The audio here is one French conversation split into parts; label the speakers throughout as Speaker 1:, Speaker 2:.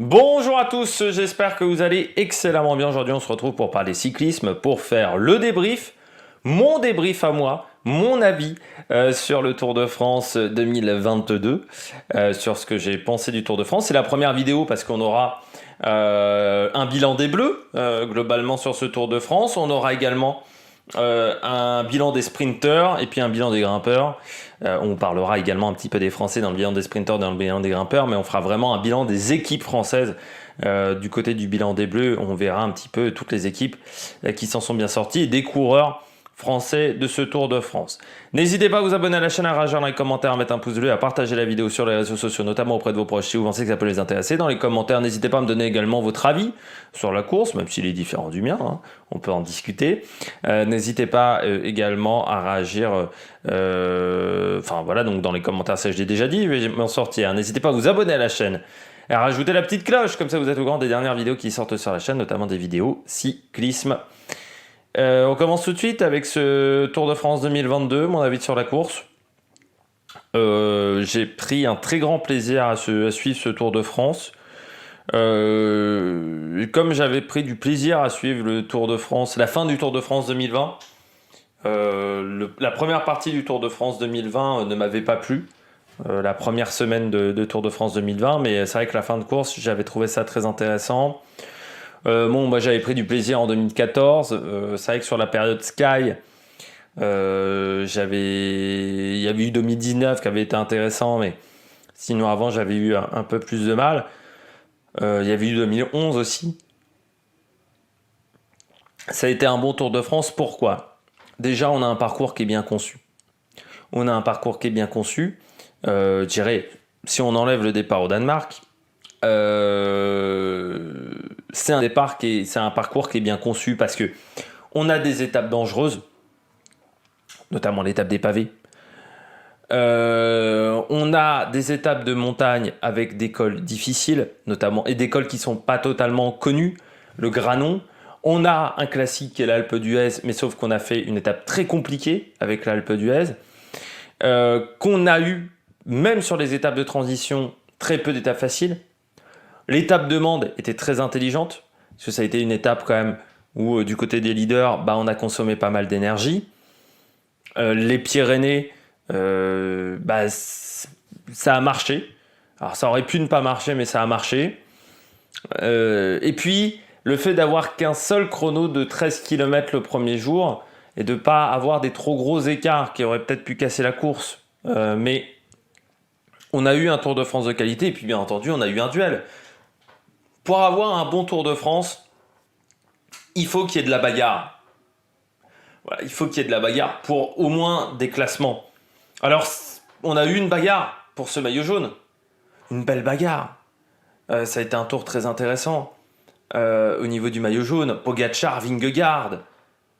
Speaker 1: Bonjour à tous, j'espère que vous allez excellemment bien. Aujourd'hui, on se retrouve pour parler cyclisme, pour faire le débrief, mon débrief à moi, mon avis sur le Tour de France 2022, sur ce que j'ai pensé du Tour de France. C'est la première vidéo parce qu'on aura un bilan des Bleus, globalement sur ce Tour de France. On aura également un bilan des sprinteurs et puis un bilan des grimpeurs. On parlera également un petit peu des Français dans le bilan des sprinteurs, dans le bilan des grimpeurs, mais on fera vraiment un bilan des équipes françaises. Du côté du bilan des Bleus, on verra un petit peu toutes les équipes qui s'en sont bien sorties et des coureurs français de ce Tour de France. N'hésitez pas à vous abonner à la chaîne, à réagir dans les commentaires, à mettre un pouce bleu, à partager la vidéo sur les réseaux sociaux, notamment auprès de vos proches si vous pensez que ça peut les intéresser. Dans les commentaires, n'hésitez pas à me donner également votre avis sur la course, même s'il est différent du mien, hein, on peut en discuter. N'hésitez pas également à réagir, donc dans les commentaires, ça je l'ai déjà dit, je vais m'en sortir. N'hésitez pas à vous abonner à la chaîne, et à rajouter la petite cloche, comme ça vous êtes au courant des dernières vidéos qui sortent sur la chaîne, notamment des vidéos cyclisme. On commence tout de suite avec ce Tour de France 2022, mon avis sur la course. J'ai pris un très grand plaisir à suivre ce Tour de France. Comme j'avais pris du plaisir à suivre le Tour de France, la fin du Tour de France 2020, la première partie du Tour de France 2020 ne m'avait pas plu. La première semaine de Tour de France 2020, mais c'est vrai que la fin de course, j'avais trouvé ça très intéressant. Moi j'avais pris du plaisir en 2014. C'est vrai que sur la période Sky, il y avait eu 2019 qui avait été intéressant, mais sinon avant j'avais eu un peu plus de mal. Il y avait eu 2011 aussi. Ça a été un bon Tour de France. Pourquoi ? Déjà, on a un parcours qui est bien conçu. Je dirais, si on enlève le départ au Danemark, c'est un parcours qui est bien conçu parce que on a des étapes dangereuses, notamment l'étape des pavés. On a des étapes de montagne avec des cols difficiles, notamment, et des cols qui sont pas totalement connus, le Granon. On a un classique qui est l'Alpe d'Huez, mais sauf qu'on a fait une étape très compliquée avec l'Alpe d'Huez, qu'on a eu, même sur les étapes de transition, très peu d'étapes faciles. L'étape de Mende était très intelligente, parce que ça a été une étape quand même où du côté des leaders, on a consommé pas mal d'énergie. Les Pyrénées, ça a marché. Alors ça aurait pu ne pas marcher, mais ça a marché. Et puis, le fait d'avoir qu'un seul chrono de 13 km le premier jour, et de ne pas avoir des trop gros écarts qui auraient peut-être pu casser la course, mais on a eu un Tour de France de qualité, et puis bien entendu, on a eu un duel. Pour avoir un bon Tour de France, il faut qu'il y ait de la bagarre. Voilà, il faut qu'il y ait de la bagarre pour au moins des classements. Alors, on a eu une bagarre pour ce maillot jaune. Une belle bagarre. Ça a été un tour très intéressant. Au niveau du maillot jaune, Pogačar, Vingegaard.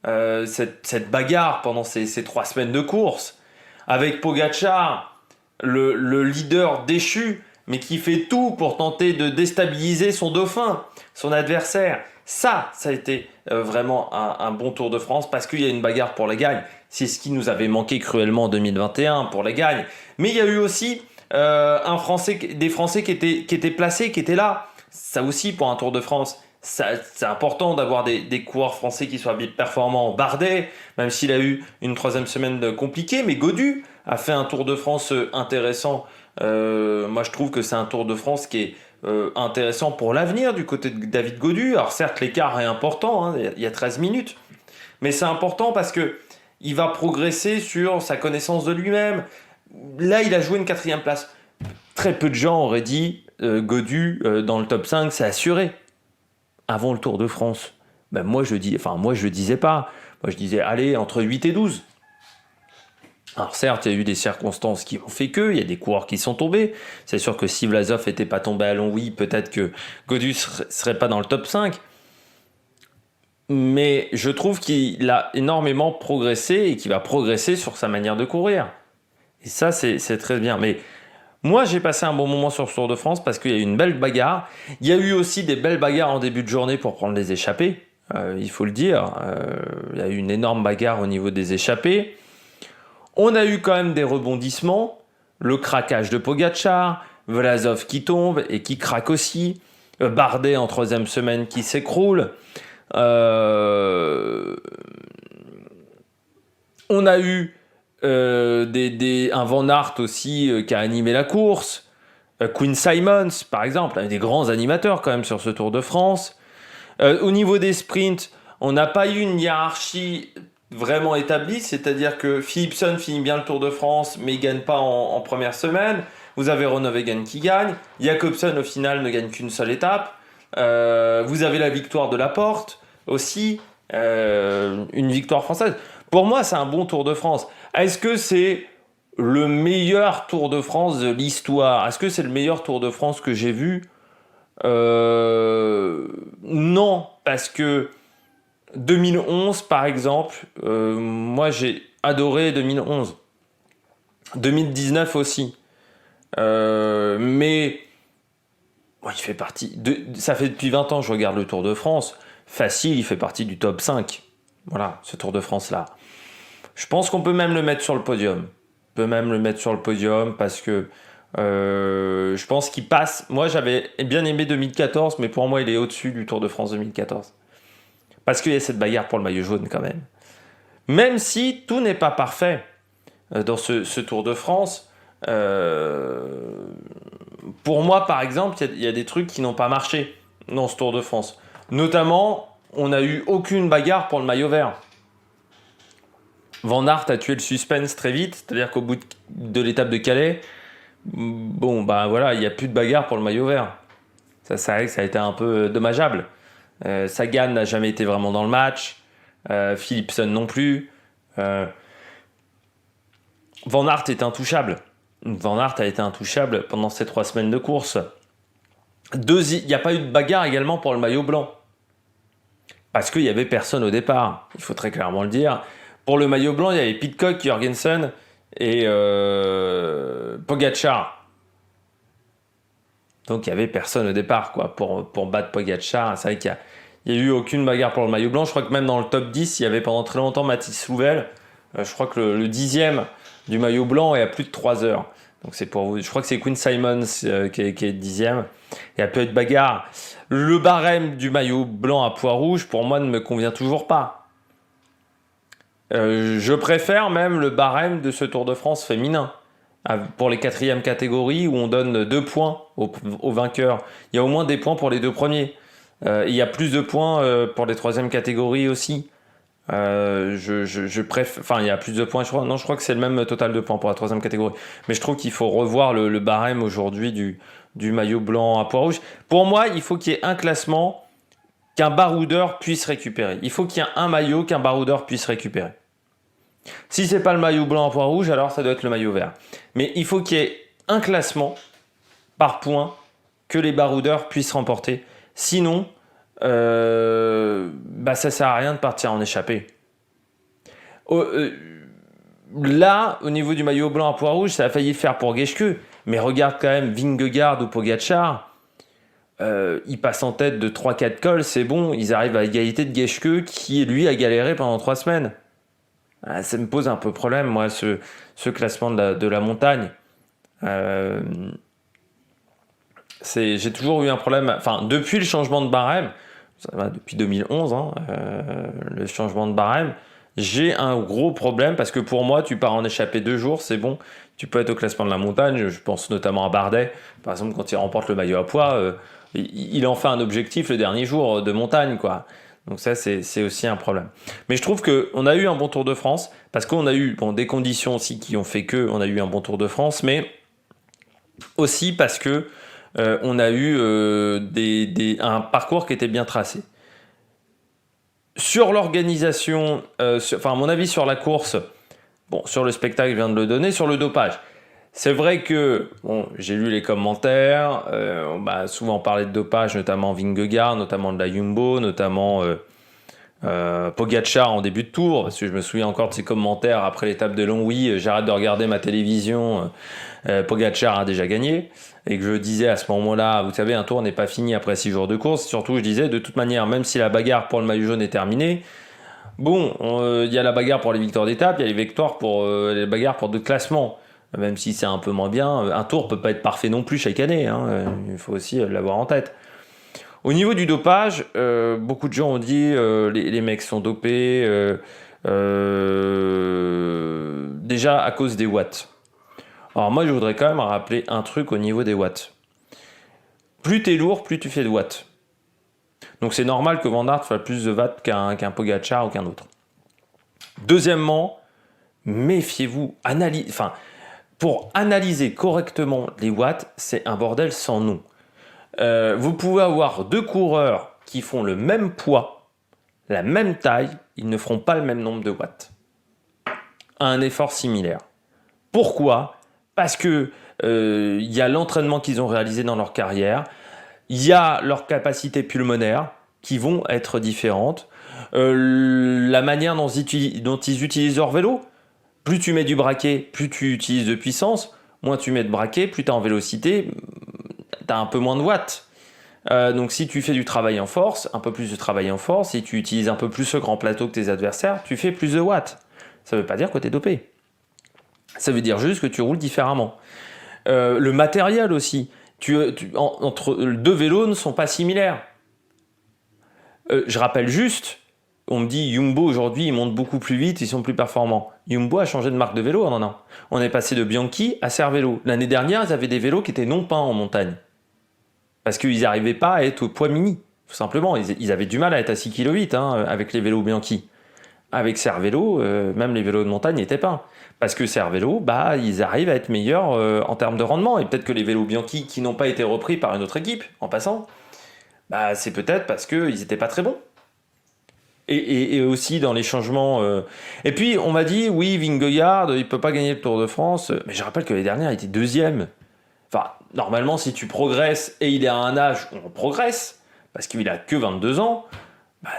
Speaker 1: Cette bagarre pendant ces 3 semaines de course. Avec Pogačar, le leader déchu, mais qui fait tout pour tenter de déstabiliser son dauphin, son adversaire. Ça a été vraiment un bon Tour de France parce qu'il y a une bagarre pour la gagne. C'est ce qui nous avait manqué cruellement en 2021 pour la gagne. Mais il y a eu aussi des Français qui étaient placés, qui étaient là. Ça aussi, pour un Tour de France, c'est important d'avoir des coureurs français qui soient performants. Bardet, même s'il a eu une 3e semaine compliquée, mais Gaudu a fait un Tour de France intéressant. Moi je trouve que c'est un Tour de France qui est intéressant pour l'avenir du côté de David Gaudu. Alors certes l'écart est important, hein, il y a 13 minutes, mais c'est important parce que il va progresser sur sa connaissance de lui-même. Là il a joué une 4e place. Très peu de gens auraient dit Gaudu dans le top 5 c'est assuré avant le Tour de France. Moi je le disais pas. Moi je disais allez entre 8 et 12. Alors certes, il y a eu des circonstances qui ont fait il y a des coureurs qui sont tombés. C'est sûr que si Vlasov n'était pas tombé à Longwy, peut-être que Gaudu serait pas dans le top 5. Mais je trouve qu'il a énormément progressé et qu'il va progresser sur sa manière de courir. Et ça, c'est très bien. Mais moi, j'ai passé un bon moment sur ce Tour de France parce qu'il y a eu une belle bagarre. Il y a eu aussi des belles bagarres en début de journée pour prendre les échappées. Il faut le dire. Il y a eu une énorme bagarre au niveau des échappées. On a eu quand même des rebondissements, le craquage de Pogačar, Vlasov qui tombe et qui craque aussi, Bardet en 3e semaine qui s'écroule. On a eu un Van Aert aussi qui a animé la course. Quinn Simmons, par exemple, un des grands animateurs quand même sur ce Tour de France. Au niveau des sprints, on n'a pas eu une hiérarchie vraiment établie, c'est-à-dire que Philipsen finit bien le Tour de France, mais il ne gagne pas en première semaine. Vous avez Groenewegen qui gagne. Jacobsen, au final, ne gagne qu'une seule étape. Vous avez la victoire de Laporte aussi, une victoire française. Pour moi, c'est un bon Tour de France. Est-ce que c'est le meilleur Tour de France de l'histoire? Est-ce que c'est le meilleur Tour de France que j'ai vu? Non, parce que 2011, par exemple, moi j'ai adoré 2011. 2019 aussi. Mais il fait partie ça fait depuis 20 ans que je regarde le Tour de France. Facile, il fait partie du top 5. Voilà, ce Tour de France-là. Je pense qu'on peut même le mettre sur le podium. Parce que je pense qu'il passe. Moi, j'avais bien aimé 2014, mais pour moi, il est au-dessus du Tour de France 2014. Parce qu'il y a cette bagarre pour le maillot jaune quand même. Même si tout n'est pas parfait dans ce Tour de France. Pour moi, par exemple, il y a des trucs qui n'ont pas marché dans ce Tour de France. Notamment, on n'a eu aucune bagarre pour le maillot vert. Van Aert a tué le suspense très vite, c'est-à-dire qu'au bout de l'étape de Calais, il n'y a plus de bagarre pour le maillot vert. Ça a été un peu dommageable. Sagan n'a jamais été vraiment dans le match. Philipsen non plus. Van Aert est intouchable. Van Aert a été intouchable pendant ces 3 semaines de course. Il n'y a pas eu de bagarre également pour le maillot blanc. Parce qu'il n'y avait personne au départ. Il faut très clairement le dire. Pour le maillot blanc, il y avait Pidcock, Jorgensen et Pogačar. Donc il n'y avait personne au départ pour battre Pogačar. C'est vrai qu'il n'y a eu aucune bagarre pour le maillot blanc. Je crois que même dans le top 10, il y avait pendant très longtemps Mathis Louvel. Je crois que le 10e du maillot blanc est à plus de 3 heures. Donc c'est pour vous. Je crois que c'est Quinn Simmons qui est 10e. Il y a peu de bagarre. Le barème du maillot blanc à pois rouge, pour moi, ne me convient toujours pas. Je préfère même le barème de ce Tour de France féminin. Pour les 4e catégories où on donne 2 points aux vainqueurs. Il y a au moins des points pour les 2 premiers. Il y a plus de points pour les 3e catégories aussi. Je préfère. Enfin, il y a plus de points, je crois. Non, je crois que c'est le même total de points pour la 3e catégorie. Mais je trouve qu'il faut revoir le barème aujourd'hui du maillot blanc à pois rouge. Pour moi, il faut qu'il y ait un classement qu'un baroudeur puisse récupérer. Il faut qu'il y ait un maillot qu'un baroudeur puisse récupérer. Si c'est pas le maillot blanc à pois rouge, alors ça doit être le maillot vert. Mais il faut qu'il y ait un classement par points que les baroudeurs puissent remporter. Sinon, ça sert à rien de partir en échappée. Là, au niveau du maillot blanc à pois rouge, ça a failli faire pour Geschke. Mais regarde quand même Vingegaard ou Pogačar. Ils passent en tête de 3-4 cols, c'est bon. Ils arrivent à égalité de Geschke qui, lui, a galéré pendant 3 semaines. Ça me pose un peu problème, moi, ce classement de la montagne. J'ai toujours eu un problème. Enfin, depuis le changement de barème, ça va depuis 2011, le changement de barème, j'ai un gros problème parce que pour moi, tu pars en échappée 2 jours, c'est bon. Tu peux être au classement de la montagne. Je pense notamment à Bardet. Par exemple, quand il remporte le maillot à pois, il en fait un objectif le dernier jour de montagne, quoi. Donc ça, c'est aussi un problème. Mais je trouve qu'on a eu un bon Tour de France, parce qu'on a eu des conditions aussi qui ont fait qu'on a eu un bon Tour de France, mais aussi parce que on a eu un parcours qui était bien tracé. Sur l'organisation, mon avis sur la course, sur le spectacle, je viens de le donner, sur le dopage. C'est vrai que, j'ai lu les commentaires, on m'a souvent parlé de dopage, notamment Vingegaard, notamment de la Jumbo, notamment Pogačar en début de tour, parce que je me souviens encore de ces commentaires après l'étape de Longwy, j'arrête de regarder ma télévision, Pogačar a déjà gagné, et que je disais à ce moment-là, vous savez, un tour n'est pas fini après 6 jours de course, surtout je disais, de toute manière, même si la bagarre pour le maillot jaune est terminée, il y a la bagarre pour les victoires d'étape, il y a les bagarres pour d'autres classements. Même si c'est un peu moins bien, un tour peut pas être parfait non plus chaque année, il faut aussi l'avoir en tête. Au niveau du dopage, beaucoup de gens ont dit les mecs sont dopés déjà à cause des watts. Alors moi, je voudrais quand même rappeler un truc au niveau des watts. Plus t'es lourd, plus tu fais de watts. Donc c'est normal que Van Aert fasse plus de watts qu'un Pogacar ou qu'un autre. Deuxièmement, méfiez-vous. Pour analyser correctement les watts, c'est un bordel sans nom. Vous pouvez avoir deux coureurs qui font le même poids, la même taille, ils ne feront pas le même nombre de watts à un effort similaire. Pourquoi ? Parce que y a l'entraînement qu'ils ont réalisé dans leur carrière, il y a leurs capacités pulmonaires qui vont être différentes, la manière dont ils utilisent leur vélo. Plus tu mets du braquet, plus tu utilises de puissance, moins tu mets de braquet, plus tu es en vélocité, tu as un peu moins de watts. Donc si tu fais du travail en force, un peu plus de travail en force, si tu utilises un peu plus ce grand plateau que tes adversaires, tu fais plus de watts. Ça ne veut pas dire que tu es dopé. Ça veut dire juste que tu roules différemment. Le matériel aussi. Entre deux vélos ne sont pas similaires. Je rappelle juste, on me dit Jumbo aujourd'hui, ils montent beaucoup plus vite, ils sont plus performants. Jumbo a changé de marque de vélo en un an. On est passé de Bianchi à Cervélo. L'année dernière, ils avaient des vélos qui étaient non peints en montagne. Parce qu'ils n'arrivaient pas à être au poids mini. Tout simplement, ils avaient du mal à être à 6,8 kg avec les vélos Bianchi. Avec Cervélo, même les vélos de montagne étaient peints. Parce que Cervélo, ils arrivent à être meilleurs en termes de rendement. Et peut-être que les vélos Bianchi qui n'ont pas été repris par une autre équipe, en passant, c'est peut-être parce qu'ils n'étaient pas très bons. Et aussi dans les changements. Et puis, on m'a dit, oui, Vingegaard, il ne peut pas gagner le Tour de France. Mais je rappelle que l'année dernière, il était deuxième. Enfin, normalement, si tu progresses et il est à un âge où on progresse, parce qu'il a que 22 ans,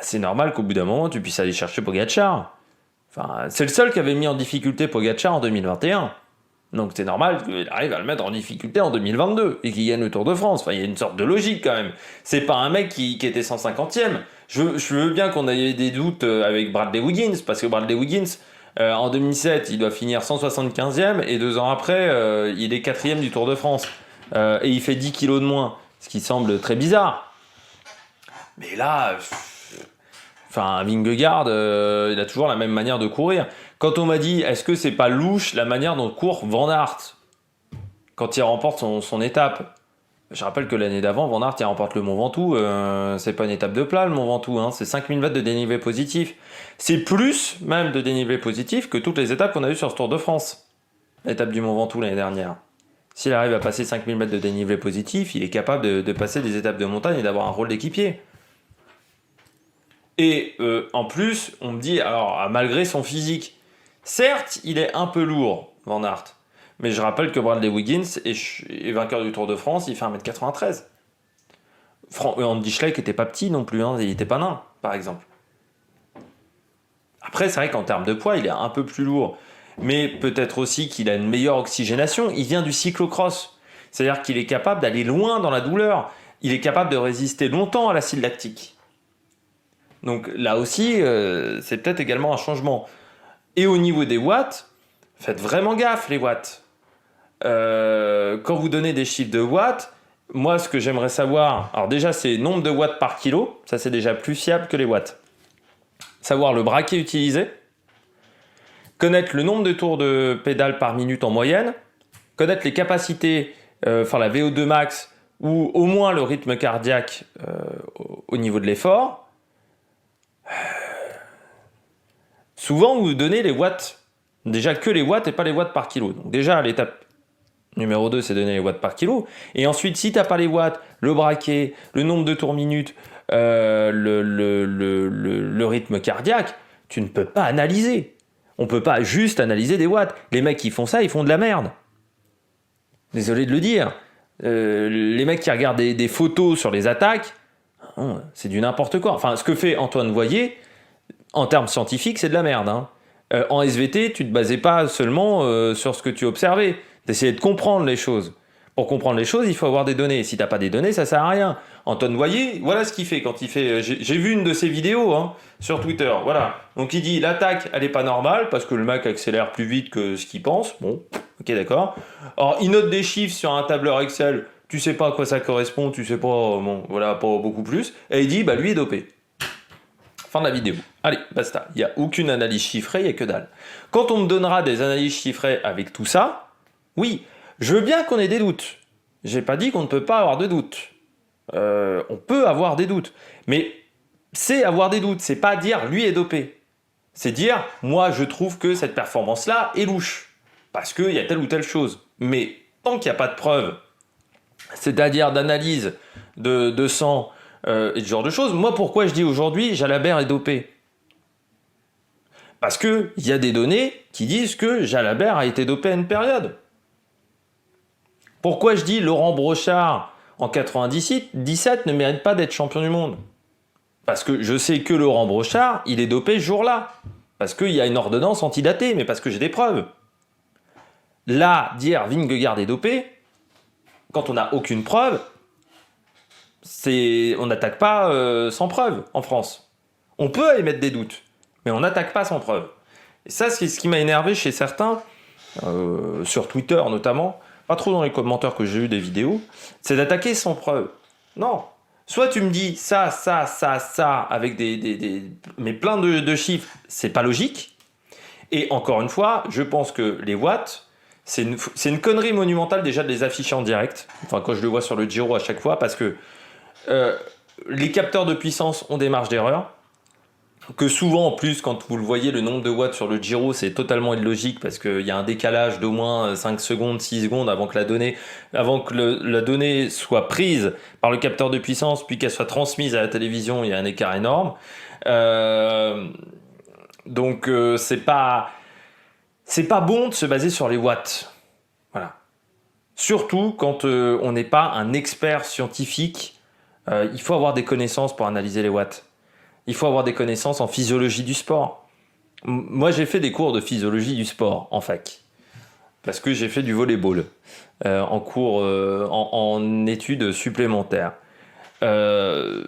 Speaker 1: c'est normal qu'au bout d'un moment, tu puisses aller chercher Pogacar. Enfin, c'est le seul qui avait mis en difficulté Pogacar en 2021. Donc c'est normal qu'il arrive à le mettre en difficulté en 2022 et qu'il gagne le Tour de France. Enfin, il y a une sorte de logique quand même. C'est pas un mec qui était 150e. Je veux bien qu'on ait des doutes avec Bradley Wiggins, parce que Bradley Wiggins, en 2007, il doit finir 175e et 2 ans après, il est 4e du Tour de France. Et il fait 10 kilos de moins, ce qui semble très bizarre. Mais là... Vingegaard, il a toujours la même manière de courir. Quand on m'a dit, est-ce que c'est pas louche la manière dont court Van Aert quand il remporte son étape? Je rappelle que l'année d'avant, Van Aert, il remporte le Mont Ventoux. C'est pas une étape de plat, le Mont Ventoux. C'est 5000 mètres de dénivelé positif. C'est plus, même, de dénivelé positif que toutes les étapes qu'on a eues sur ce Tour de France. L'étape du Mont Ventoux l'année dernière. S'il arrive à passer 5000 mètres de dénivelé positif, il est capable de passer des étapes de montagne et d'avoir un rôle d'équipier. Et en plus, on me dit, alors malgré son physique, certes, il est un peu lourd, Van Aert, mais je rappelle que Bradley Wiggins est vainqueur du Tour de France, il fait 1m93. Andy Schleck n'était pas petit non plus, il n'était pas nain, par exemple. Après, c'est vrai qu'en termes de poids, il est un peu plus lourd, mais peut-être aussi qu'il a une meilleure oxygénation. Il vient du cyclocross, c'est-à-dire qu'il est capable d'aller loin dans la douleur, il est capable de résister longtemps à l'acide lactique. Donc là aussi, c'est peut-être également un changement. Et au niveau des watts, faites vraiment gaffe les watts. Quand vous donnez des chiffres de watts, moi ce que j'aimerais savoir, alors déjà c'est nombre de watts par kilo, ça c'est déjà plus fiable que les watts. Savoir le braquet utilisé, connaître le nombre de tours de pédale par minute en moyenne, connaître les capacités, la VO2 max, ou au moins le rythme cardiaque au niveau de l'effort. Souvent, vous donnez les watts. Déjà que les watts et pas les watts par kilo. Donc déjà, l'étape numéro 2, c'est donner les watts par kilo. Et ensuite, si tu n'as pas les watts, le braquet, le nombre de tours minute, le rythme cardiaque, tu ne peux pas analyser. On ne peut pas juste analyser des watts. Les mecs qui font ça, ils font de la merde. Désolé de le dire. Les mecs qui regardent des photos sur les attaques, c'est du n'importe quoi. Enfin, ce que fait Antoine Voyer, en termes scientifiques, c'est de la merde. En SVT, tu ne te basais pas seulement sur ce que tu observais. Tu essayais de comprendre les choses. Pour comprendre les choses, il faut avoir des données. Si tu n'as pas des données, ça ne sert à rien. Antoine Voyer, voilà ce qu'il fait quand il fait... J'ai vu une de ses vidéos sur Twitter. Voilà. Donc il dit, l'attaque, elle n'est pas normale parce que le mec accélère plus vite que ce qu'il pense. Bon, ok, d'accord. Alors, il note des chiffres sur un tableur Excel. tu sais pas à quoi ça correspond, tu sais pas, bon, voilà, pas beaucoup plus, et il dit, bah lui est dopé. Fin de la vidéo. Allez, basta. Il n'y a aucune analyse chiffrée, il n'y a que dalle. Quand on me donnera des analyses chiffrées avec tout ça, oui, je veux bien qu'on ait des doutes. J'ai pas dit qu'on ne peut pas avoir de doutes. On peut avoir des doutes. Mais c'est avoir des doutes, c'est pas dire lui est dopé. C'est dire, moi je trouve que cette performance-là est louche. Parce qu'il y a telle ou telle chose. Mais tant qu'il n'y a pas de preuve, c'est-à-dire d'analyse de sang et ce genre de choses, moi pourquoi je dis aujourd'hui Jalabert est dopé? Parce qu'il y a des données qui disent que Jalabert a été dopé à une période. Pourquoi je dis Laurent Brochard en 97 ne mérite pas d'être champion du monde? Parce que je sais que Laurent Brochard, il est dopé ce jour-là. Parce qu'il y a une ordonnance antidatée, mais parce que j'ai des preuves. Là, dire Vingegaard est dopé, quand on n'a aucune preuve, on n'attaque pas sans preuve en France. On peut émettre des doutes, mais on n'attaque pas sans preuve. Et ça, c'est ce qui m'a énervé chez certains, sur Twitter notamment, pas trop dans les commentaires que j'ai eu des vidéos, c'est d'attaquer sans preuve. Non. Soit tu me dis ça, avec mais plein de chiffres, c'est pas logique. Et encore une fois, je pense que les watts, c'est une connerie monumentale déjà de les afficher en direct. Enfin, quand je le vois sur le Giro à chaque fois, parce que les capteurs de puissance ont des marges d'erreur. Que souvent, en plus, quand vous le voyez, le nombre de watts sur le Giro, c'est totalement illogique parce qu'il y a un décalage d'au moins 5 secondes, 6 secondes avant que la donnée soit prise par le capteur de puissance, puis qu'elle soit transmise à la télévision, il y a un écart énorme. Donc, c'est pas bon de se baser sur les watts. Voilà. Surtout quand on n'est pas un expert scientifique, il faut avoir des connaissances pour analyser les watts. Il faut avoir des connaissances en physiologie du sport. Moi, j'ai fait des cours de physiologie du sport en fac. Parce que j'ai fait du volleyball en cours, en études supplémentaires. Et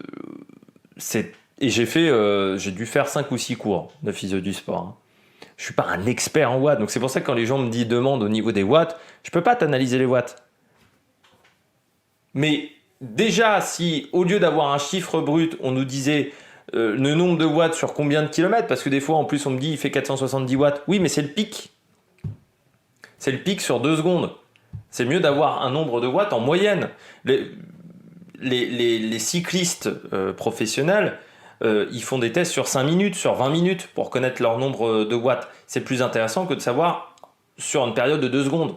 Speaker 1: j'ai dû faire 5 ou 6 cours de physio du sport. Hein. Je ne suis pas un expert en watts. Donc c'est pour ça que quand les gens me demandent au niveau des watts, je ne peux pas t'analyser les watts. Mais déjà, si au lieu d'avoir un chiffre brut, on nous disait le nombre de watts sur combien de kilomètres, parce que des fois en plus on me dit il fait 470 watts, oui mais c'est le pic. C'est le pic sur 2 secondes. C'est mieux d'avoir un nombre de watts en moyenne. Les cyclistes professionnels, ils font des tests sur 5 minutes, sur 20 minutes pour connaître leur nombre de watts. C'est plus intéressant que de savoir sur une période de 2 secondes.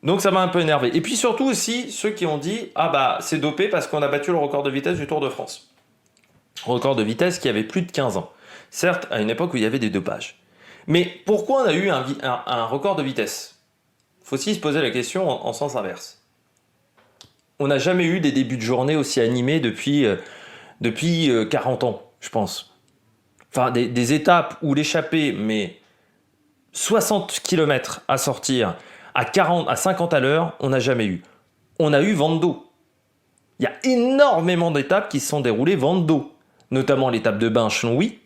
Speaker 1: Donc ça m'a un peu énervé. Et puis surtout aussi ceux qui ont dit ah bah c'est dopé parce qu'on a battu le record de vitesse du Tour de France. Record de vitesse qui avait plus de 15 ans. Certes, à une époque où il y avait des dopages. Mais pourquoi on a eu un record de vitesse? Il faut aussi se poser la question en sens inverse. On n'a jamais eu des débuts de journée aussi animés depuis 40 ans, je pense. Enfin, des étapes où l'échappée met 60 km à sortir à 50 à l'heure, on n'a jamais eu. On a eu vent d'eau. Il y a énormément d'étapes qui se sont déroulées vent d'eau. Notamment l'étape de Binche, oui,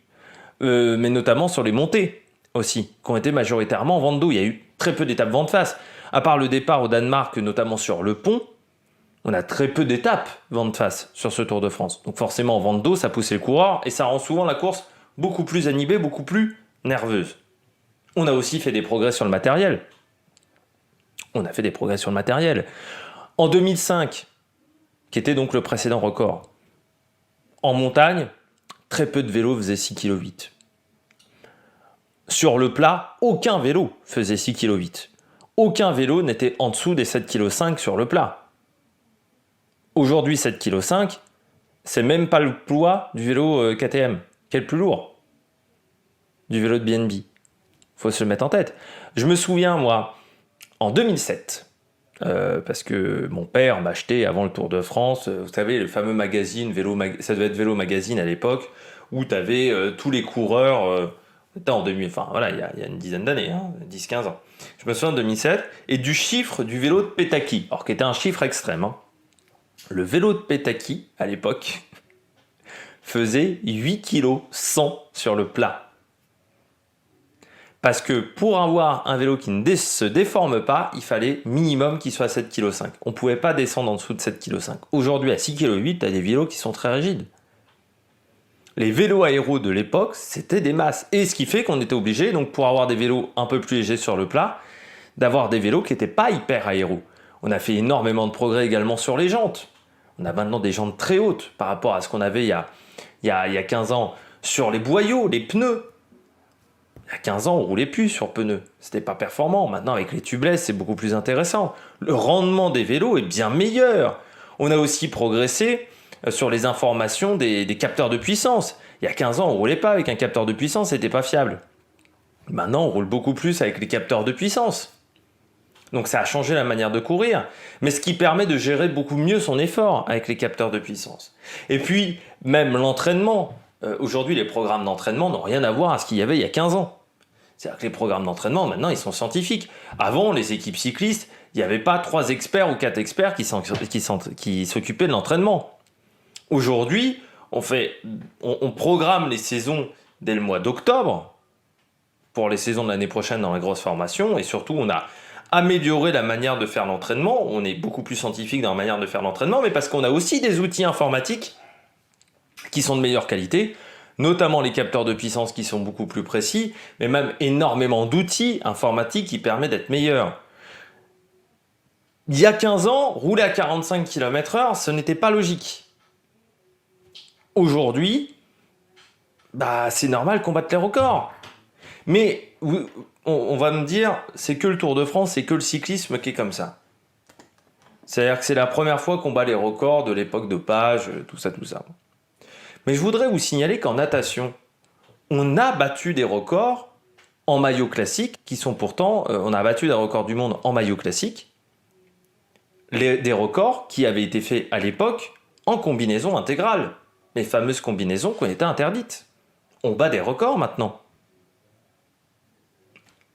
Speaker 1: mais notamment sur les montées aussi, qui ont été majoritairement vent d'eau. Il y a eu très peu d'étapes vent de face. À part le départ au Danemark, notamment sur le pont, on a très peu d'étapes vent de face sur ce Tour de France. Donc forcément, vent d'eau, ça pousse les coureurs et ça rend souvent la course beaucoup plus animée, beaucoup plus nerveuse. On a aussi fait des progrès sur le matériel. En 2005, qui était donc le précédent record, en montagne, très peu de vélos faisaient 6,8 kg. Sur le plat, aucun vélo faisait 6,8 kg. Aucun vélo n'était en dessous des 7,5 kg sur le plat. Aujourd'hui, 7,5 kg, c'est même pas le poids du vélo KTM, qui est le plus lourd. Du vélo de BNB. Faut se le mettre en tête. Je me souviens, moi, en 2007, parce que mon père m'a acheté avant le Tour de France, vous savez, le fameux magazine, ça devait être Vélo Magazine à l'époque, où tu avais tous les coureurs, en 2000, enfin voilà, il y a une dizaine d'années, 10-15 ans. Je me souviens de 2007, et du chiffre du vélo de Petaki, alors qui était un chiffre extrême. Hein. Le vélo de Petaki, à l'époque, faisait 8,1 kg sur le plat. Parce que pour avoir un vélo qui ne se déforme pas, il fallait minimum qu'il soit à 7,5 kg. On ne pouvait pas descendre en dessous de 7,5 kg. Aujourd'hui, à 6,8 kg, tu as des vélos qui sont très rigides. Les vélos aéros de l'époque, c'était des masses. Et ce qui fait qu'on était obligé, donc pour avoir des vélos un peu plus légers sur le plat, d'avoir des vélos qui n'étaient pas hyper aéros. On a fait énormément de progrès également sur les jantes. On a maintenant des jantes très hautes par rapport à ce qu'on avait il y a 15 ans sur les boyaux, les pneus. Il y a 15 ans, on roulait plus sur pneus. C'était pas performant. Maintenant, avec les tubeless, c'est beaucoup plus intéressant. Le rendement des vélos est bien meilleur. On a aussi progressé sur les informations des capteurs de puissance. Il y a 15 ans, on roulait pas avec un capteur de puissance, c'était pas fiable. Maintenant, on roule beaucoup plus avec les capteurs de puissance. Donc ça a changé la manière de courir, mais ce qui permet de gérer beaucoup mieux son effort avec les capteurs de puissance. Et puis, même l'entraînement. Aujourd'hui, les programmes d'entraînement n'ont rien à voir à ce qu'il y avait il y a 15 ans. C'est-à-dire que les programmes d'entraînement, maintenant, ils sont scientifiques. Avant, les équipes cyclistes, il n'y avait pas 3 experts ou 4 experts qui s'occupaient de l'entraînement. Aujourd'hui, on programme les saisons dès le mois d'octobre, pour les saisons de l'année prochaine dans la grosse formation, et surtout, on a amélioré la manière de faire l'entraînement. On est beaucoup plus scientifique dans la manière de faire l'entraînement, mais parce qu'on a aussi des outils informatiques qui sont de meilleure qualité, notamment les capteurs de puissance qui sont beaucoup plus précis, mais même énormément d'outils informatiques qui permettent d'être meilleurs. Il y a 15 ans, rouler à 45 km/h, ce n'était pas logique. Aujourd'hui, c'est normal qu'on batte les records. Mais on va me dire, c'est que le Tour de France, c'est que le cyclisme qui est comme ça. C'est-à-dire que c'est la première fois qu'on bat les records de l'époque de Page, tout ça. Mais je voudrais vous signaler qu'en natation, on a battu des records en maillot classique, qui sont pourtant, on a battu des records du monde en maillot classique, des records qui avaient été faits à l'époque en combinaison intégrale, les fameuses combinaisons qui ont été interdites. On bat des records maintenant.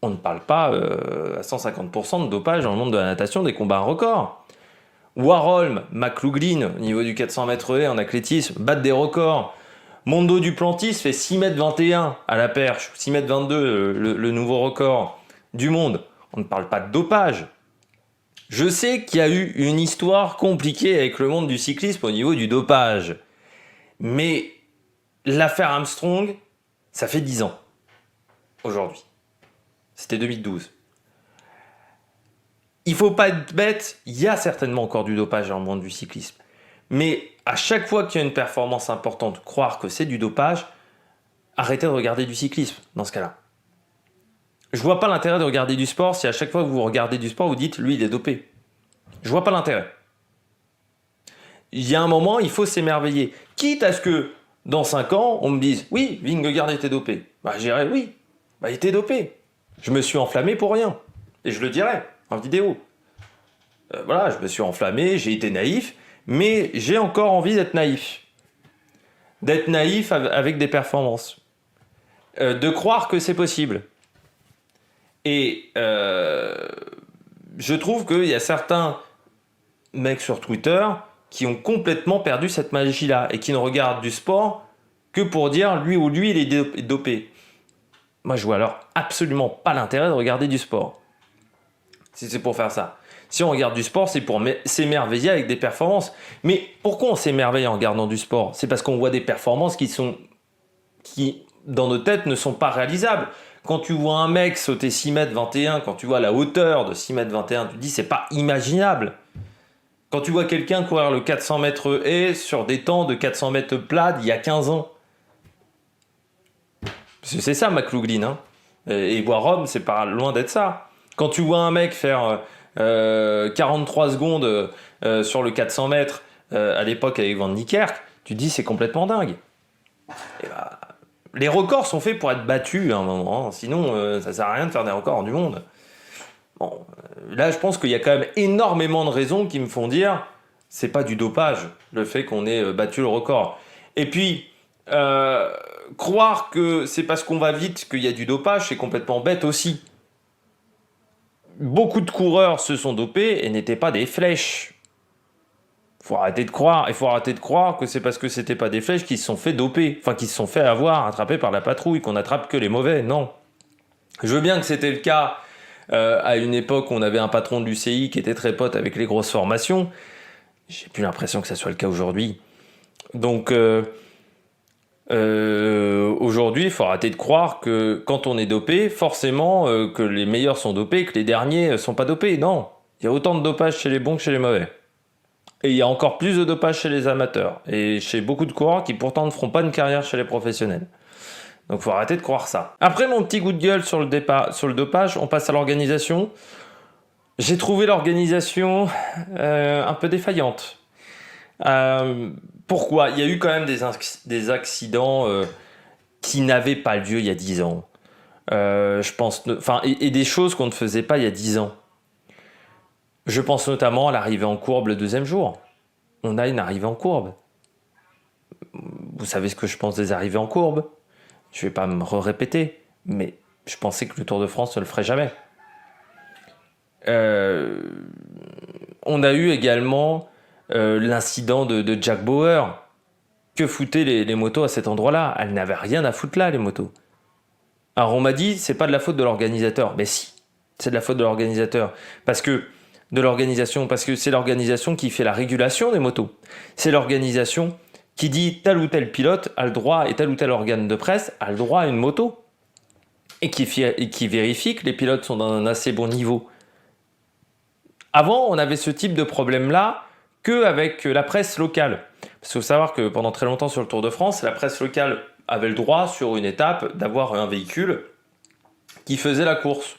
Speaker 1: On ne parle pas à 150% de dopage dans le monde de la natation des combats à records. Warholm, McLaughlin, au niveau du 400 mètres haies en athlétisme, battent des records. Mondo Duplantis fait 6,21 m à la perche, 6,22 m le nouveau record du monde. On ne parle pas de dopage. Je sais qu'il y a eu une histoire compliquée avec le monde du cyclisme au niveau du dopage. Mais l'affaire Armstrong, ça fait 10 ans aujourd'hui. C'était 2012. Il faut pas être bête, il y a certainement encore du dopage dans le monde du cyclisme. Mais à chaque fois qu'il y a une performance importante, croire que c'est du dopage, arrêtez de regarder du cyclisme dans ce cas-là. Je vois pas l'intérêt de regarder du sport si à chaque fois que vous regardez du sport, vous dites lui il est dopé. Je vois pas l'intérêt. Il y a un moment, il faut s'émerveiller. Quitte à ce que dans 5 ans, on me dise oui, Vingegaard était dopé. Je dirais oui, il était dopé. Je me suis enflammé pour rien. Et je le dirai en vidéo. Je me suis enflammé, j'ai été naïf, mais j'ai encore envie d'être naïf. D'être naïf avec des performances. De croire que c'est possible. Et je trouve qu'il y a certains mecs sur Twitter qui ont complètement perdu cette magie-là et qui ne regardent du sport que pour dire lui il est dopé. Moi, je vois alors absolument pas l'intérêt de regarder du sport. Si c'est pour faire ça. Si on regarde du sport, c'est pour s'émerveiller avec des performances. Mais pourquoi on s'émerveille en regardant du sport ? C'est parce qu'on voit des performances qui, dans nos têtes, ne sont pas réalisables. Quand tu vois un mec sauter 6,21 m, quand tu vois la hauteur de 6,21 m, tu te dis c'est pas imaginable. Quand tu vois quelqu'un courir le 400 mètres haies sur des temps de 400 mètres plat il y a 15 ans. Parce que c'est ça, McLaughlin. Hein. Et Warholm, c'est pas loin d'être ça. Quand tu vois un mec faire 43 secondes sur le 400 mètres à l'époque avec Van Niekerk, tu te dis c'est complètement dingue. Les records sont faits pour être battus à un moment. Hein. Sinon, ça sert à rien de faire des records du monde. Bon, là, je pense qu'il y a quand même énormément de raisons qui me font dire c'est pas du dopage, le fait qu'on ait battu le record. Et puis, croire que c'est parce qu'on va vite qu'il y a du dopage, c'est complètement bête aussi. Beaucoup de coureurs se sont dopés et n'étaient pas des flèches. Il faut arrêter de croire que c'est parce que c'était pas des flèches qu'ils se sont fait doper, enfin qu'ils se sont fait attraper par la patrouille, qu'on attrape que les mauvais. Non. Je veux bien que c'était le cas à une époque où on avait un patron de l'UCI qui était très pote avec les grosses formations. J'ai plus l'impression que ça soit le cas aujourd'hui. Donc aujourd'hui, il faut arrêter de croire que quand on est dopé, forcément que les meilleurs sont dopés, que les derniers sont pas dopés. Non, il y a autant de dopage chez les bons que chez les mauvais. Et il y a encore plus de dopage chez les amateurs et chez beaucoup de coureurs qui pourtant ne feront pas une carrière chez les professionnels. Donc faut arrêter de croire ça. Après mon petit coup de gueule sur le dopage, on passe à l'organisation. J'ai trouvé l'organisation un peu défaillante. Pourquoi? Il y a eu quand même des accidents qui n'avaient pas lieu il y a 10 ans. Je pense, et des choses qu'on ne faisait pas il y a 10 ans. Je pense notamment à l'arrivée en courbe le deuxième jour. On a une arrivée en courbe. Vous savez ce que je pense des arrivées en courbe? Je vais pas me répéter, mais je pensais que le Tour de France ne le ferait jamais. On a eu également l'incident de Jack Bauer. Que foutaient les motos à cet endroit-là? Elles n'avaient rien à foutre là, les motos. Alors on m'a dit, c'est pas de la faute de l'organisateur. Mais si, c'est de la faute de l'organisateur. Parce que c'est l'organisation qui fait la régulation des motos. C'est l'organisation qui dit tel ou tel pilote a le droit, et tel ou tel organe de presse a le droit à une moto. Et qui vérifie que les pilotes sont dans un assez bon niveau. Avant, on avait ce type de problème-là qu'avec la presse locale. Parce qu'il faut savoir que pendant très longtemps sur le Tour de France, la presse locale avait le droit, sur une étape, d'avoir un véhicule qui faisait la course.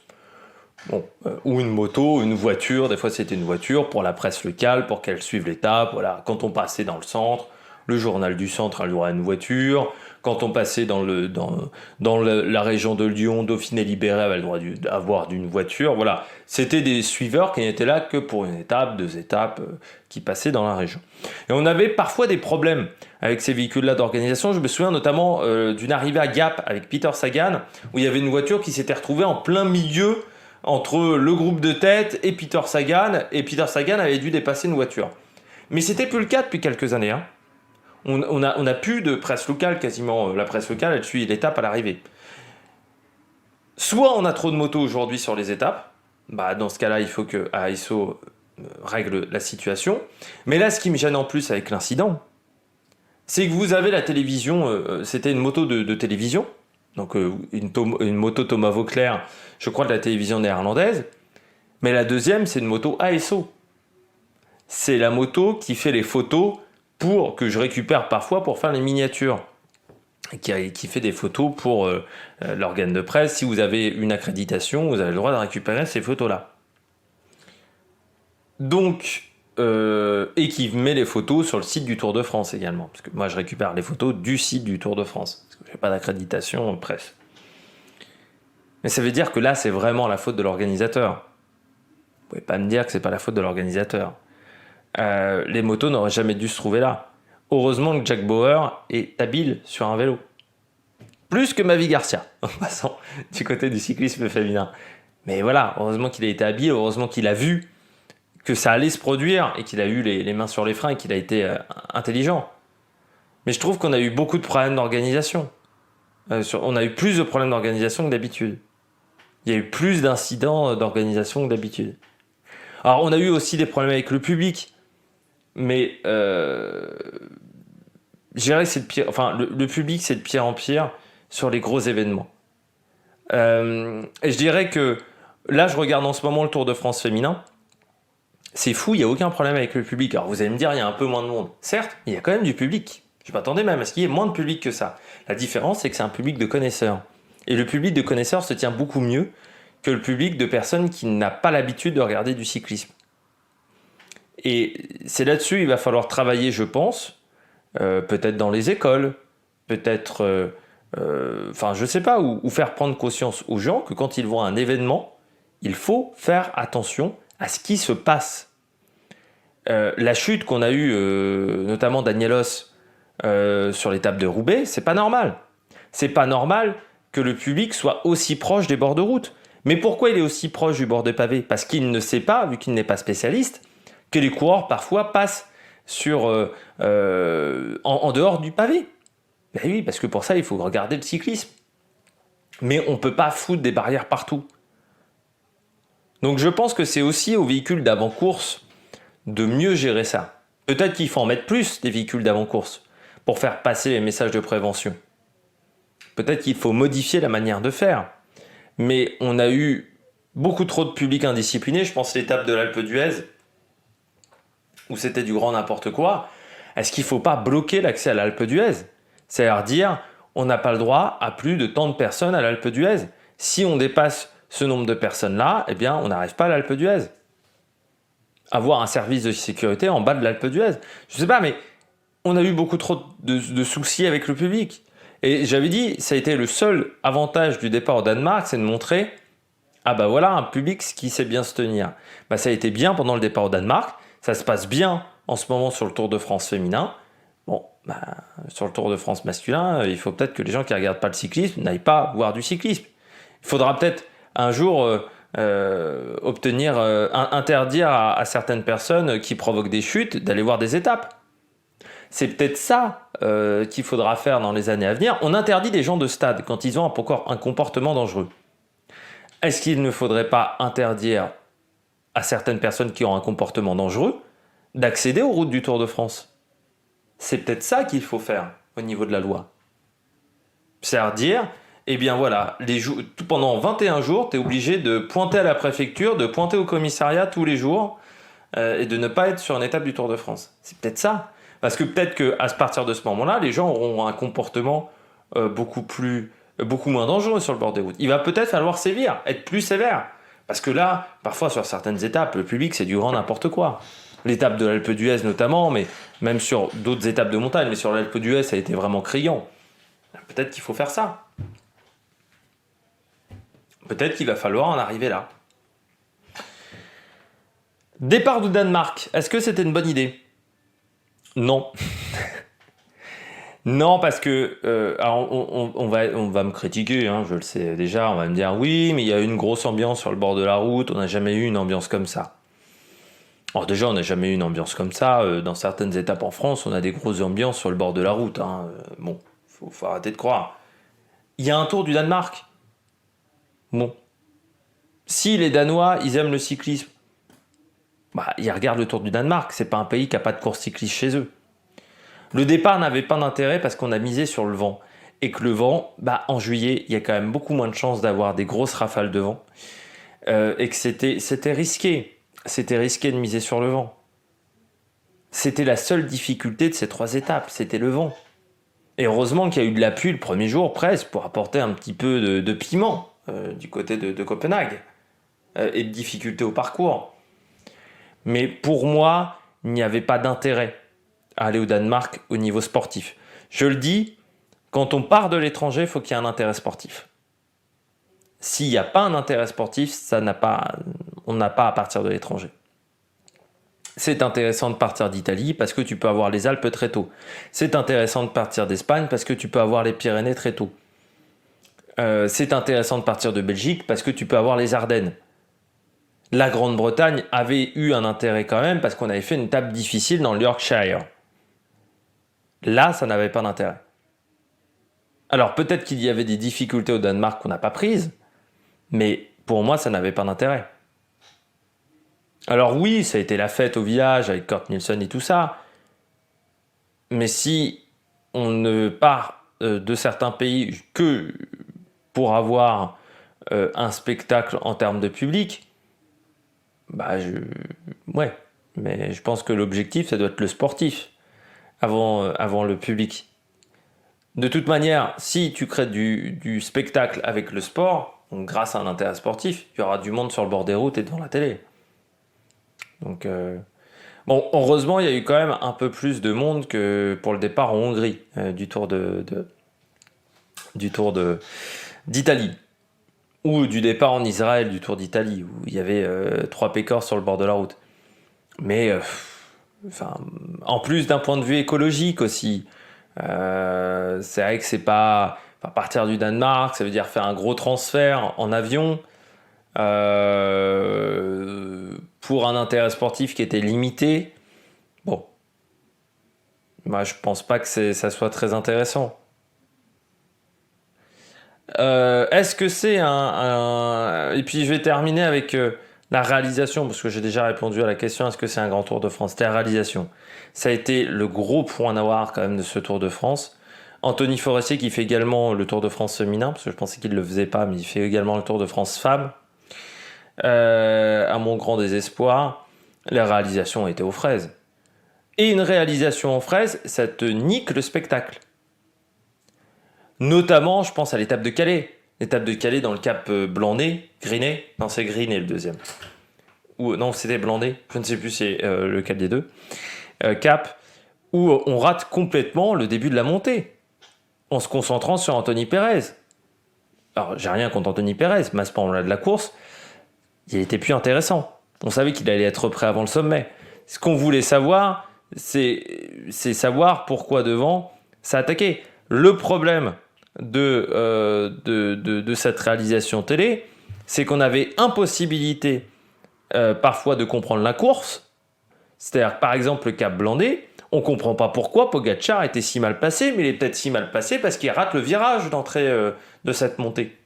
Speaker 1: Bon, ou une moto, une voiture, des fois c'était une voiture pour la presse locale, pour qu'elle suive l'étape. Voilà. Quand on passait dans le centre, le journal du centre avait une voiture. Quand on passait dans la région de Lyon, Dauphiné Libéré avait le droit d'avoir d'une voiture. Voilà. C'était des suiveurs qui n'étaient là que pour une étape, 2 étapes qui passaient dans la région. Et on avait parfois des problèmes avec ces véhicules-là d'organisation. Je me souviens notamment d'une arrivée à Gap avec Peter Sagan, où il y avait une voiture qui s'était retrouvée en plein milieu entre le groupe de tête et Peter Sagan avait dû dépasser une voiture. Mais c'était plus le cas depuis quelques années. Hein. On a plus de presse locale quasiment. La presse locale, elle suit l'étape à l'arrivée. Soit on a trop de motos aujourd'hui sur les étapes. Dans ce cas-là, il faut que ASO règle la situation. Mais là, ce qui me gêne en plus avec l'incident, c'est que vous avez la télévision, c'était une moto de télévision, donc une moto Thomas Vauclair, je crois de la télévision néerlandaise, mais la deuxième, c'est une moto ASO. C'est la moto qui fait les photos que je récupère parfois pour faire les miniatures, qui fait des photos pour l'organe de presse. Si vous avez une accréditation, vous avez le droit de récupérer ces photos-là. Donc, et qui met les photos sur le site du Tour de France également, parce que moi je récupère les photos du site du Tour de France, parce que je n'ai pas d'accréditation presse. Mais ça veut dire que là, c'est vraiment la faute de l'organisateur. Vous pouvez pas me dire que c'est pas la faute de l'organisateur. Les motos n'auraient jamais dû se trouver là. Heureusement que Jack Bauer est habile sur un vélo. Plus que Mavi Garcia, en passant du côté du cyclisme féminin. Mais voilà, heureusement qu'il a été habile, heureusement qu'il a vu que ça allait se produire et qu'il a eu les mains sur les freins et qu'il a été intelligent. Mais je trouve qu'on a eu beaucoup de problèmes d'organisation. On a eu plus de problèmes d'organisation que d'habitude. Il y a eu plus d'incidents d'organisation que d'habitude. Alors on a eu aussi des problèmes avec le public. Mais je dirais que c'est de pire. Enfin, le public, c'est de pire en pire sur les gros événements. Et je dirais que là, je regarde en ce moment le Tour de France féminin. C'est fou, il n'y a aucun problème avec le public. Alors vous allez me dire, il y a un peu moins de monde. Certes, il y a quand même du public. Je m'attendais même à ce qu'il y ait moins de public que ça. La différence, c'est que c'est un public de connaisseurs. Et le public de connaisseurs se tient beaucoup mieux que le public de personnes qui n'a pas l'habitude de regarder du cyclisme. Et c'est là-dessus qu'il va falloir travailler, je pense, peut-être dans les écoles, peut-être, je sais pas, ou faire prendre conscience aux gens que quand ils voient un événement, il faut faire attention à ce qui se passe. La chute qu'on a eue, notamment Danielos, sur l'étape de Roubaix, c'est pas normal. C'est pas normal que le public soit aussi proche des bords de route. Mais pourquoi il est aussi proche du bord de pavé? Parce qu'il ne sait pas, vu qu'il n'est pas spécialiste, que les coureurs parfois passent en dehors du pavé. Ben oui, parce que pour ça, il faut regarder le cyclisme. Mais on ne peut pas foutre des barrières partout. Donc je pense que c'est aussi aux véhicules d'avant-course de mieux gérer ça. Peut-être qu'il faut en mettre plus des véhicules d'avant-course pour faire passer les messages de prévention. Peut-être qu'il faut modifier la manière de faire. Mais on a eu beaucoup trop de public indiscipliné. Je pense à l'étape de l'Alpe d'Huez, où c'était du grand n'importe quoi. Est-ce qu'il ne faut pas bloquer l'accès à l'Alpe d'Huez? C'est-à-dire dire, on n'a pas le droit à plus de tant de personnes à l'Alpe d'Huez. Si on dépasse ce nombre de personnes-là, eh bien, on n'arrive pas à l'Alpe d'Huez. Avoir un service de sécurité en bas de l'Alpe d'Huez. Je ne sais pas, mais on a eu beaucoup trop de soucis avec le public. Et j'avais dit, ça a été le seul avantage du départ au Danemark, c'est de montrer, ah bah voilà, un public qui sait bien se tenir. Bah ça a été bien pendant le départ au Danemark, ça se passe bien en ce moment sur le Tour de France féminin. Bon, bah, sur le Tour de France masculin, il faut peut-être que les gens qui ne regardent pas le cyclisme n'aillent pas voir du cyclisme. Il faudra peut-être un jour interdire à certaines personnes qui provoquent des chutes d'aller voir des étapes. C'est peut-être ça qu'il faudra faire dans les années à venir. On interdit des gens de stade quand ils ont un comportement dangereux. Est-ce qu'il ne faudrait pas interdire à certaines personnes qui ont un comportement dangereux d'accéder aux routes du Tour de France? C'est peut-être ça qu'il faut faire au niveau de la loi. C'est-à-dire dire, eh bien voilà, pendant 21 jours, tu es obligé de pointer à la préfecture, de pointer au commissariat tous les jours et de ne pas être sur une étape du Tour de France. C'est peut-être ça. Parce que peut-être qu'à partir de ce moment-là, les gens auront un comportement beaucoup moins dangereux sur le bord des routes. Il va peut-être falloir sévir, être plus sévère. Parce que là, parfois sur certaines étapes, le public c'est du grand n'importe quoi. L'étape de l'Alpe d'Huez notamment, mais même sur d'autres étapes de montagne, mais sur l'Alpe d'Huez ça a été vraiment criant. Peut-être qu'il faut faire ça. Peut-être qu'il va falloir en arriver là. Départ du Danemark, est-ce que c'était une bonne idée? Non. Non, parce que alors on va me critiquer, hein, je le sais déjà, on va me dire oui, mais il y a eu une grosse ambiance sur le bord de la route, on n'a jamais eu une ambiance comme ça. Alors déjà, on n'a jamais eu une ambiance comme ça. Dans certaines étapes en France, on a des grosses ambiances sur le bord de la route. Hein. Bon, faut arrêter de croire. Il y a un Tour du Danemark. Bon. Si les Danois, ils aiment le cyclisme, bah, ils regardent le Tour du Danemark. C'est pas un pays qui n'a pas de course cycliste chez eux. Le départ n'avait pas d'intérêt parce qu'on a misé sur le vent. Et que le vent, bah, en juillet, il y a quand même beaucoup moins de chances d'avoir des grosses rafales de vent. Et que c'était risqué. C'était risqué de miser sur le vent. C'était la seule difficulté de ces 3 étapes, c'était le vent. Et heureusement qu'il y a eu de la pluie le premier jour presque pour apporter un petit peu de piment du côté de Copenhague et de difficultés au parcours. Mais pour moi, il n'y avait pas d'intérêt à aller au Danemark au niveau sportif. Je le dis, quand on part de l'étranger, il faut qu'il y ait un intérêt sportif. S'il n'y a pas un intérêt sportif, on n'a pas à partir de l'étranger. C'est intéressant de partir d'Italie parce que tu peux avoir les Alpes très tôt. C'est intéressant de partir d'Espagne parce que tu peux avoir les Pyrénées très tôt. C'est intéressant de partir de Belgique parce que tu peux avoir les Ardennes. La Grande-Bretagne avait eu un intérêt quand même parce qu'on avait fait une étape difficile dans le Yorkshire. Là, ça n'avait pas d'intérêt. Alors peut-être qu'il y avait des difficultés au Danemark qu'on n'a pas prises, mais pour moi, ça n'avait pas d'intérêt. Alors oui, ça a été la fête au village avec Kurt Nielsen et tout ça, mais si on ne part de certains pays que pour avoir un spectacle en termes de public, bah ouais, mais je pense que l'objectif, ça doit être le sportif avant le public. De toute manière, si tu crées du spectacle avec le sport, donc grâce à un intérêt sportif, il y aura du monde sur le bord des routes et devant la télé. Donc, bon, heureusement, il y a eu quand même un peu plus de monde que pour le départ en Hongrie du Tour d'Italie, ou du départ en Israël du Tour d'Italie, où il y avait 3 pécores sur le bord de la route. Mais, en plus d'un point de vue écologique aussi, c'est vrai que c'est pas partir du Danemark, ça veut dire faire un gros transfert en avion. Pour un intérêt sportif qui était limité, bon, moi je pense pas que ça soit très intéressant. Est-ce que c'est Et puis je vais terminer avec la réalisation, parce que j'ai déjà répondu à la question, est-ce que c'est un grand Tour de France? C'était la réalisation. Ça a été le gros point noir quand même de ce Tour de France. Anthony Forestier qui fait également le Tour de France féminin, parce que je pensais qu'il ne le faisait pas, mais il fait également le Tour de France femmes. À mon grand désespoir, la réalisation était aux fraises. Et une réalisation aux fraises, ça te nique le spectacle. Notamment, je pense à l'étape de Calais. L'étape de Calais dans le cap Blandé, Grinet. Non, c'est Grinet le deuxième. Ou non, c'était Blandé. Je ne sais plus c'est lequel des deux. Cap, où on rate complètement le début de la montée. En se concentrant sur Anthony Pérez. Alors, j'ai rien contre Anthony Pérez, mais à ce moment-là de la course, il était plus intéressant. On savait qu'il allait être prêt avant le sommet. Ce qu'on voulait savoir, c'est savoir pourquoi devant ça attaquait. Le problème de cette réalisation télé, c'est qu'on avait impossibilité parfois de comprendre la course. C'est-à-dire, par exemple, le cap Blandé, on ne comprend pas pourquoi Pogacar était si mal passé, mais il est peut-être si mal passé parce qu'il rate le virage d'entrée de cette montée.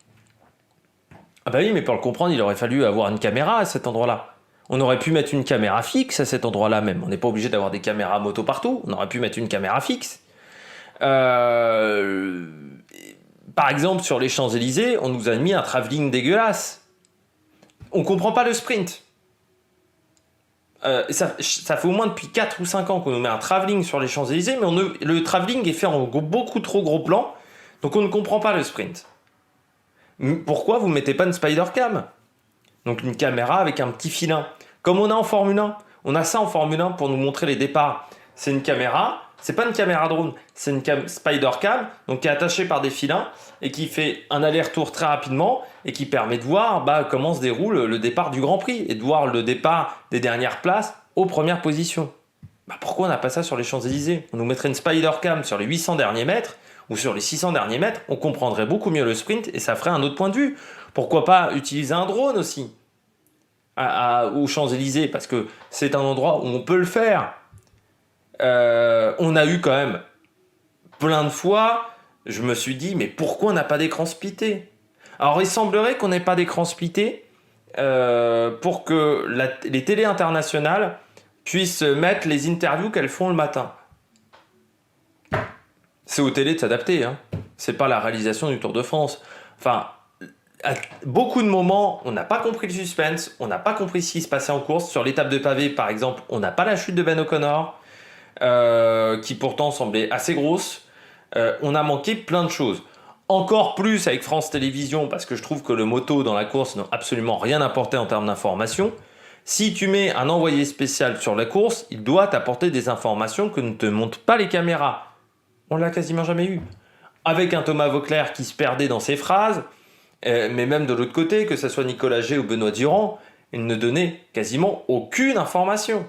Speaker 1: Ah bah oui, mais pour le comprendre, il aurait fallu avoir une caméra à cet endroit-là. On aurait pu mettre une caméra fixe à cet endroit-là même. On n'est pas obligé d'avoir des caméras moto partout. On aurait pu mettre une caméra fixe. Par exemple, sur les Champs-Élysées, on nous a mis un travelling dégueulasse. On ne comprend pas le sprint. Ça fait au moins depuis 4 ou 5 ans qu'on nous met un travelling sur les Champs-Élysées, mais le travelling est fait en beaucoup trop gros plan, donc on ne comprend pas le sprint. Pourquoi vous ne mettez pas une spider cam? Donc une caméra avec un petit filin. Comme on a en Formule 1. On a ça en Formule 1 pour nous montrer les départs. C'est une caméra, c'est pas une caméra drone, c'est une spider cam, donc qui est attachée par des filins et qui fait un aller-retour très rapidement et qui permet de voir comment se déroule le départ du Grand Prix et de voir le départ des dernières places aux premières positions. Pourquoi on n'a pas ça sur les Champs-Élysées? On nous mettrait une spider cam sur les 800 derniers mètres ou sur les 600 derniers mètres, on comprendrait beaucoup mieux le sprint et ça ferait un autre point de vue. Pourquoi pas utiliser un drone aussi aux Champs-Élysées, parce que c'est un endroit où on peut le faire. On a eu quand même plein de fois, je me suis dit, mais pourquoi on n'a pas d'écran splitté? Alors il semblerait qu'on n'ait pas d'écran splitté pour que les télés internationales puissent mettre les interviews qu'elles font le matin. C'est aux télés de s'adapter, hein. C'est pas la réalisation du Tour de France. Enfin, à beaucoup de moments, on n'a pas compris le suspense, on n'a pas compris ce qui se passait en course. Sur l'étape de pavé, par exemple, on n'a pas la chute de Ben O'Connor, qui pourtant semblait assez grosse. On a manqué plein de choses. Encore plus avec France Télévisions, parce que je trouve que le moto dans la course n'a absolument rien apporté en termes d'information. Si tu mets un envoyé spécial sur la course, il doit t'apporter des informations que ne te montrent pas les caméras. On l'a quasiment jamais eu. Avec un Thomas Voeckler qui se perdait dans ses phrases, mais même de l'autre côté, que ce soit Nicolas G ou Benoît Durand, ils ne donnaient quasiment aucune information.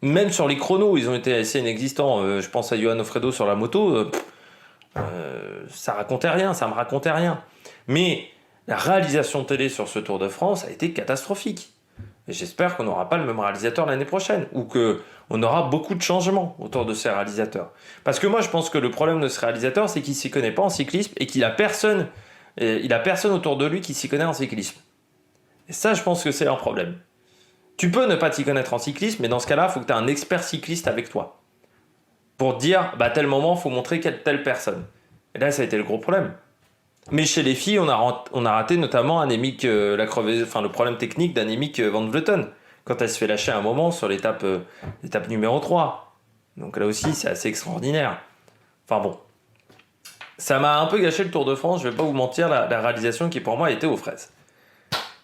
Speaker 1: Même sur les chronos, ils ont été assez inexistants. Je pense à Johan Ofredo sur la moto, ça racontait rien, ça me racontait rien. Mais la réalisation télé sur ce Tour de France a été catastrophique. Et j'espère qu'on n'aura pas le même réalisateur l'année prochaine, ou qu'on aura beaucoup de changements autour de ces réalisateurs. Parce que moi, je pense que le problème de ce réalisateur, c'est qu'il ne s'y connaît pas en cyclisme et qu'il a personne autour de lui qui s'y connaît en cyclisme. Et ça, je pense que c'est un problème. Tu peux ne pas t'y connaître en cyclisme, mais dans ce cas-là, il faut que tu aies un expert cycliste avec toi. Pour te dire, à tel moment, il faut montrer telle personne. Et là, ça a été le gros problème. Mais chez les filles, on a raté notamment le problème technique d'Annemiek van Vleuten, quand elle se fait lâcher à un moment sur l'étape numéro 3. Donc là aussi, c'est assez extraordinaire. Enfin bon. Ça m'a un peu gâché le Tour de France, je vais pas vous mentir, la réalisation qui pour moi était aux fraises.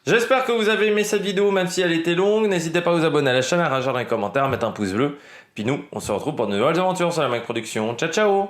Speaker 1: J'espère que vous avez aimé cette vidéo, même si elle était longue. N'hésitez pas à vous abonner à la chaîne, à réagir dans les commentaires, à mettre un pouce bleu. Puis nous, on se retrouve pour de nouvelles aventures sur la Mac Production. Ciao, ciao!